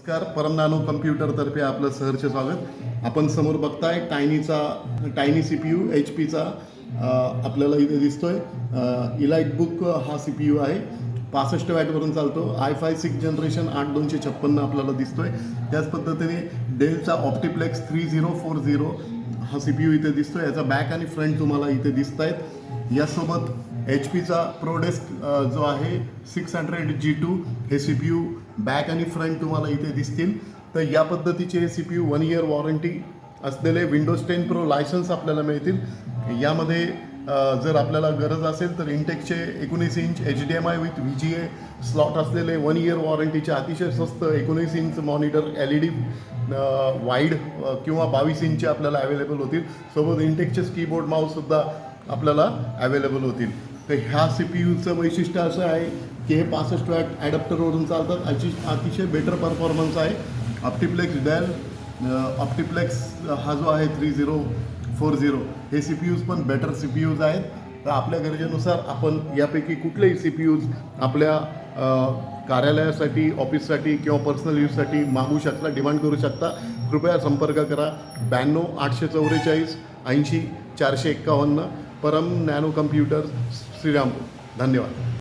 नमस्कार. परम नॅनो कम्प्युटरतर्फे आपलं सहर्ष स्वागत. आपण समोर बघताय tiny C P U H पीचा आपल्याला इथे दिसतोय. इलाइट बुक हा सी पी यू आहे. 65 वॅटवरून चालतो. i5 6 जनरेशन 8256 आपल्याला दिसतोय. त्याच पद्धतीने डेलचा ऑप्टिप्लेक्स 3040 हा सी पी यू इथे दिसतोय. याचा बॅक आणि फ्रंट तुम्हाला इथे दिसत आहेत. यासोबत एच पीचा प्रोडेस्क जो आहे 600G2 हे सी पी यू बॅक आणि फ्रंट तुम्हाला इथे दिसतील. तर या पद्धतीचे C P U 1 year warranty असलेले विंडोज 10 प्रो लायसन्स आपल्याला मिळतील. यामध्ये जर आपल्याला गरज असेल तर इंटेकचे 19 inch HDMI with VGA slot असलेले 1 इयर वॉरंटीचे अतिशय स्वस्त 19 इंच मॉनिटर LED वाईड किंवा 22 इंचचे आपल्याला अवेलेबल होतील. सोबत इंटेकचेच कीबोर्ड माऊससुद्धा आपल्याला अवेलेबल होतील. तर ह्या सी पी यूचं वैशिष्ट्य असं आहे की हे 65 वॅट ॲडॅप्टरवरून चालतात. अतिशय बेटर परफॉर्मन्स आहे. ऑप्टिप्लेक्स हा जो आहे 3040 हे सी पी यूज पण बेटर सी पी यूज आहेत. तर आपल्या गरजेनुसार आपण यापैकी कुठलेही सी पी यूज आपल्या कार्यालयासाठी, ऑफिससाठी किंवा पर्सनल यूजसाठी मागू शकता, डिमांड करू शकता. कृपया संपर्क करा 92 844 80 451. परम नॅनो कम्प्युटर्स, श्रीरामपूर. धन्यवाद.